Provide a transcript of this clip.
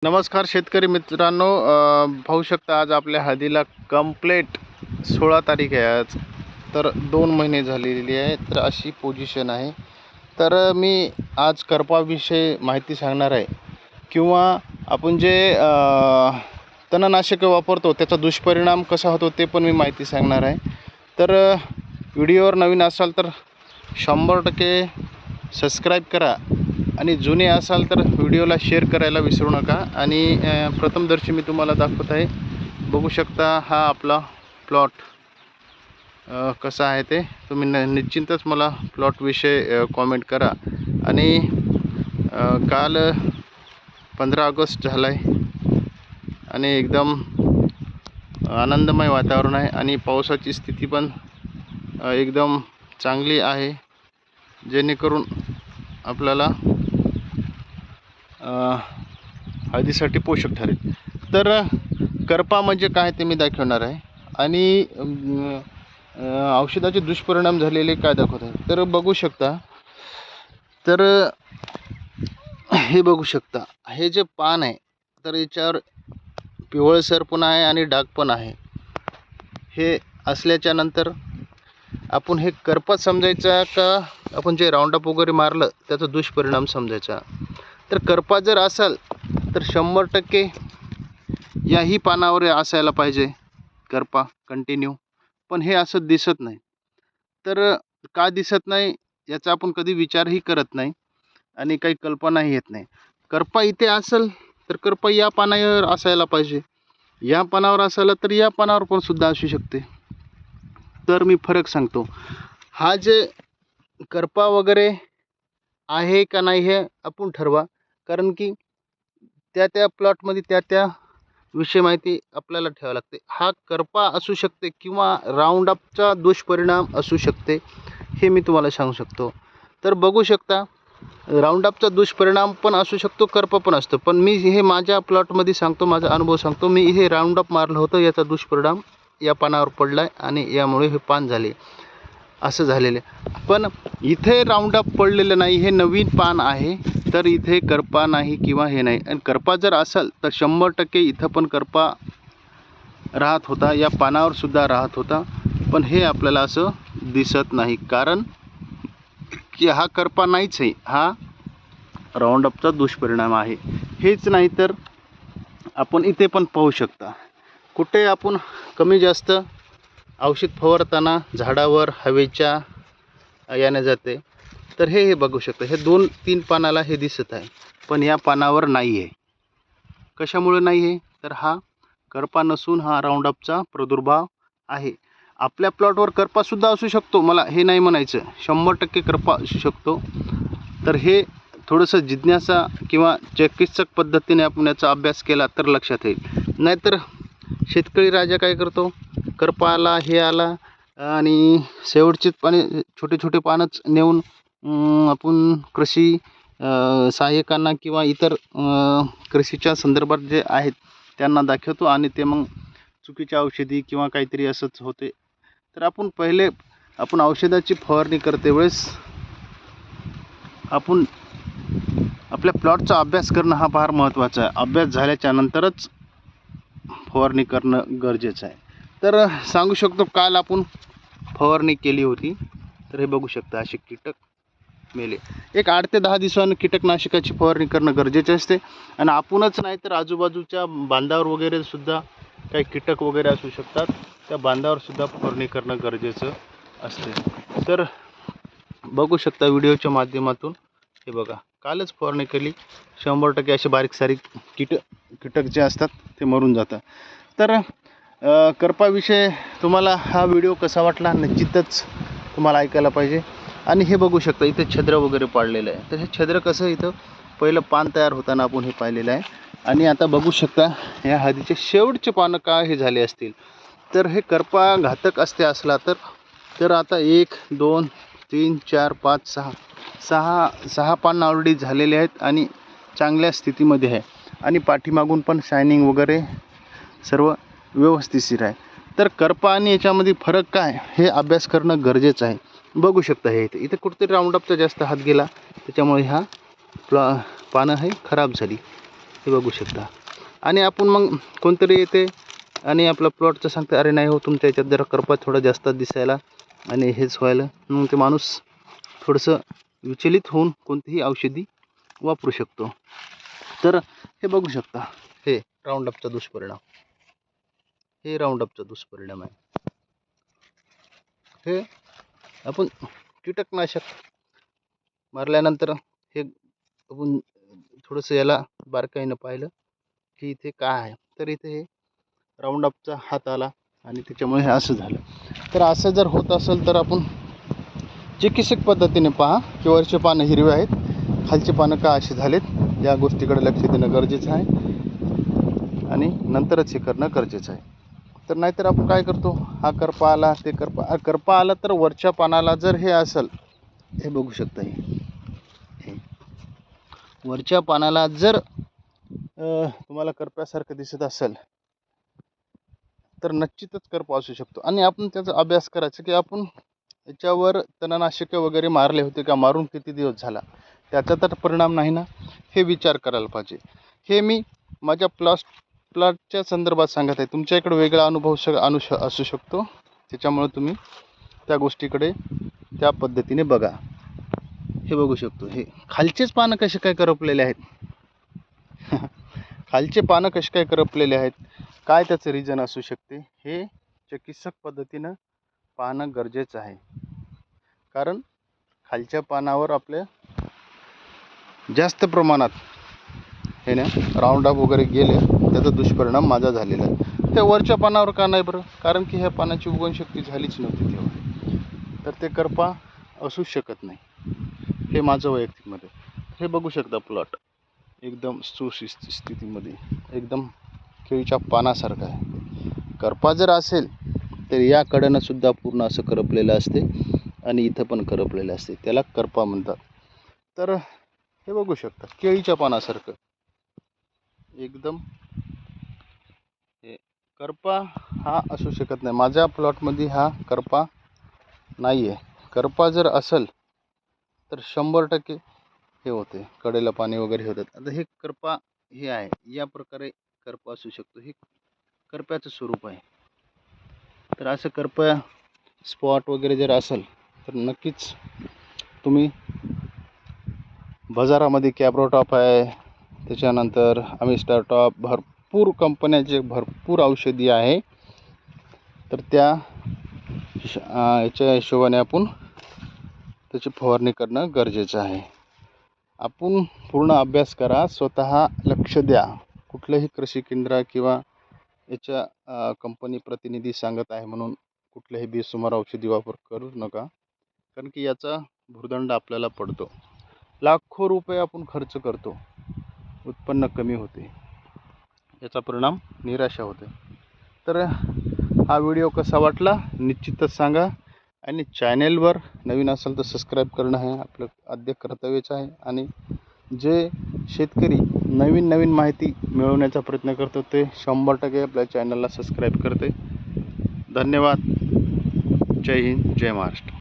नमस्कार शेतकरी मित्रांनो, पाहू शकता आज आपल्या हळदीला कंप्लीट 16 तारीख आहे आज. तर 2 महिने झालेली आहे. तर अशी पोझिशन आहे. तर मी आज करपाविषयी माहिती सांगणार आहे किंवा आपण जे तणनाशके वापरतो त्याचा दुष्परिणाम कसा होतो ते पण मी माहिती सांगणार आहे. तर व्हिडिओवर नवीन असाल तर 100% सबस्क्राईब करा आणि जुने असाल तर व्हिडिओला शेअर करायला विसरू नका. आणि प्रथमदर्शी मी तुम्हाला दाखवत आहे, बघू शकता हा आपला प्लॉट कसा आहे ते तुम्ही निश्चितच मला प्लॉटविषयी कॉमेंट करा. आणि काल 15 ऑगस्ट झाला आहे आणि एकदम आनंदमय वातावरण आहे आणि पावसाची स्थिती पण एकदम चांगली आहे, जेणेकरून आपल्याला हळदीसाठी पोषक ठरेल. तर करपा म्हणजे काय ते मी दाखवणार आहे आणि औषधाचे दुष्परिणाम झालेले काय दाखवत आहे. तर बघू शकता, तर हे बघू शकता, हे जे पान आहे तर याच्यावर पिवळसर पण आहे आणि डाग पण आहे. हे असल्याच्या नंतर आपण हे करपा समजायचा का आपण जे राऊंडअप वगैरे मारलं त्याचा दुष्परिणाम समजायचा. तर करपा जर असेल तर 100% याही पानावर असायला पाहिजे करपा कंटिन्यू, पण हे असं दिसत नाही. तर का दिसत नाही याचा आपण कधी विचारही करत नाही आणि काही कल्पनाही येत नाही. करपा इथे असेल तर करपा या पानावर असायला पाहिजे, या पानावर असायला तर या पानावर पण सुद्धा असू शकते. तर मी फरक सांगतो. हा जे करपा वगैरे आहे का नाही हे आपण ठरवा, कारण की त्या प्लॉटमध्ये त्या विषय माहिती आपल्याला ठेवावी लागते. हा करपा असू शकते किंवा राऊंडअपचा दुष्परिणाम असू शकते, हे मी तुम्हाला सांगू शकतो. तर बघू शकता, राऊंडअपचा दुष्परिणाम पण असू शकतो, करपा पण असतो. पण मी हे माझ्या प्लॉटमध्ये सांगतो, माझा अनुभव सांगतो. मी हे राऊंडअप मारलं होतं, याचा दुष्परिणाम या पानावर पडला आहे आणि यामुळे हे पान झाले, असं झालेलं आहे. पण इथे राऊंडअप पडलेलं नाही, हे नवीन पान आहे, तर इथे करपा नाही किंवा हे नाही. आणि करपा जर असेल तर 100% इथं पण करपा राहत होता, या पानावर सुद्धा राहत होता. पण हे आपल्याला असं दिसत नाही, कारण की हा करपा नाहीच आहे, हा राऊंडअपचा दुष्परिणाम आहे. हेच नाही तर आपण इथे पण पाहू शकता, कुठे आपण कमी जास्त औषध फवारताना झाडावर हवेच्या याने जाते. तर हे बघू शकता, हे 2-3 पानाला हे दिसत आहे, पण या पानावर नाही आहे. कशामुळे नाही आहे तर हा करपा नसून हा राऊंडअपचा प्रादुर्भाव आहे. आपल्या प्लॉटवर करपासुद्धा असू शकतो, मला हे नाही म्हणायचं, 100% करपा असू शकतो. तर हे थोडंसं जिज्ञासा किंवा चिकित्सक पद्धतीने आपण याचा अभ्यास केला तर लक्षात येईल. नाहीतर शेतकरी राजा काय करतो, करपा आला, हे आला आणि शेवटचीच पाने छोटे छोटे पानच नेऊन आपण कृषी सहाय्यकांना किंवा इतर कृषीच्या संदर्भात जे आहेत त्यांना दाखवतो आणि ते मग चुकीच्या औषधी किंवा काहीतरी असंच होते. तर आपण औषधाची फवारणी करते वेळेस आपण आपल्या प्लॉटचा अभ्यास करणं हा फार महत्त्वाचा आहे. अभ्यास झाल्याच्या नंतरच फवारणी करणं गरजेचं आहे. तर सांगू शकतो, काल आपण फवारणी केली होती, तर हे बघू शकता असे कीटक मेले. एक 8 ते 10 दिवसांनी कीटकनाशकाची फवारणी करणं गरजेचे असते. आणि आपणच नाही तर आजूबाजूच्या बांधावर वगैरे सुद्धा काही कीटक वगैरे असू शकतात, त्या बांधावर सुद्धा फवारणी करणं गरजेचं असते. तर बघू शकता व्हिडिओच्या माध्यमातून, हे बघा कालच फवारणी केली, 100% असे बारीक सारीक कीटक जे असतात ते मरून जातात. तर करपाविषयी तुम्हाला हा व्हिडिओ कसा वाटला निश्चितच तुम्हाला ऐकायला पाहिजे. आणि हे बघू शकता इथे छद्र वगैरे पाडलेलं आहे. तर हे छद्र कसं, इथं पहिलं पान तयार होताना आपण हे पाहिलेलं आहे. आणि आता बघू शकता या हळदीचे शेवटचे पानं का हे झाले असतील. तर हे करपा घातक असते असला तर आता 1 2 3 4 5 6 पान ऑलरेडी झालेले आहेत आणि चांगल्या स्थितीमध्ये आहे. आणि पाठीमागून पण शायनिंग वगैरे सर्व व्यवस्थितशीर आहे. तर करपा आणि याच्यामध्ये फरक काय हे अभ्यास करणं गरजेचं आहे. बघू शकता हे इथे कुठेतरी राऊंडअपचा जास्त हात गेला, त्याच्यामुळे ह्या पानं हे खराब झाली. हे बघू शकता. आणि आपण मग कोणतरी येते आणि आपला प्लॉटचं सांगते, अरे नाही हो तुमच्या याच्यात जरा करपा थोडा जास्त दिसायला आणि हेच व्हायला, मग ते माणूस थोडंसं विचलित होऊन कोणतीही औषधी वापरू शकतो. तर हे बघू शकता, हे राऊंडअपचा दुष्परिणाम, हे राऊंडअपचा दुष्परिणाम आहे. हे आपण कीटकनाशक मारल्यानंतर हे आपण थोडंसं याला बारकाईनं पाहिलं की इथे काय आहे, तर इथे हे राऊंडअपचा हात आला आणि त्याच्यामुळे हे असं झालं. तर असं जर होत असेल तर आपण चिकित्सक पद्धतीने पहा की वरचे पानं हिरवे आहेत, खालचे पानं का असे झालेत, या गोष्टीकडे लक्ष देणं गरजेचं आहे आणि नंतरच हे करणं गरजेचं आहे. तर नाहीतर आपण काय करतो, हा करपा आला, ते करपा आला तर वरच्या पानाला जर हे असेल, हे बघू शकता, हे वरच्या पानाला जर तुम्हाला करप्यासारखं दिसत असेल तर निश्चितच करपा असू शकतो. आणि आपण त्याचा अभ्यास करायचा की आपण याच्यावर तणनाशके वगैरे मारले होते का, मारून किती दिवस झाला, त्याचा तर परिणाम नाही ना, हे विचार करायला पाहिजे. हे मी माझ्या प्लॉटच्या संदर्भात सांगत आहे. तुमच्या इकडे वेगळा अनुभव असू शकतो, त्याच्यामुळे तुम्ही त्या गोष्टीकडे त्या पद्धतीने बघा. हे बघू शकतो, हे खालचेच पानं कसे काय करपलेले आहेत खालचे पानं कसे काय करपलेले आहेत, काय त्याचं रिझन असू शकते, हे चिकित्सक पद्धतीनं पाहणं गरजेचं आहे. कारण खालच्या पानावर आपल्या जास्त प्रमाणात हे ना राऊंडअप वगैरे गेले, त्याचा दुष्परिणाम माझा झालेला आहे. त्या वरच्या पानावर का नाही बरं, कारण की ह्या पानाची उगवणशक्ती झालीच नव्हती तेव्हा, तर ते करपा असू शकत नाही. हे माझं वैयक्तिक मत आहे. हे बघू शकता प्लॉट एकदम सुशिस्त स्थितीमध्ये, एकदम केळीच्या पानासारखं आहे. करपा जर असेल तर या कडेनं सुद्धा पूर्ण असं करपलेलं असते आणि इथं पण करपलेलं असते, त्याला करपा म्हणतात. तर हे बघू शकता केळीच्या पानासारखं एकदम, हे करपा हा असू शकत नाही. माझ्या प्लॉटमध्ये हा करपा नाही आहे. करपा जर असेल तर 100% हे होते, कडेला पाणी वगैरे होतात. आता हे करपा हे आहे, या प्रकारे करपा असू शकतो, हे करप्याचं स्वरूप आहे. तर असं करपा स्पॉट वगैरे जर असेल तर नक्कीच तुम्ही बाजारामध्ये कॅब्रोटॉप आहे, त्याच्यानंतर अमिस्टर टॉप, भरपूर कंपन्याचे भरपूर औषधी आहे. तर त्या याच्या हिशोबाने आपण त्याची फवारणी करणं गरजेचं आहे. आपण पूर्ण अभ्यास करा, स्वतः लक्ष द्या. कुठलंही कृषी केंद्र किंवा याच्या कंपनी प्रतिनिधी सांगत आहे म्हणून कुठल्याही बेसुमार औषधी वापर करू नका, कारण की याचा भुर्दंड आपल्याला पडतो. लाखो रुपये आपण खर्च करतो, उत्पन्न कमी होते, याचा परिणाम निराशा होते. तर हा व्हिडिओ कसा वाटला निश्चितच सांगा, आणि चॅनेलवर नवीन असेल तर सबस्क्राईब करणं हे आपलं आद्य कर्तव्यच आहे. आणि जे शेतकरी नवीन नवीन माहिती मिळवण्याचा प्रयत्न करतो ते 100% आपल्या चॅनलला सबस्क्राईब करते. धन्यवाद. जय हिंद, जय महाराष्ट्र.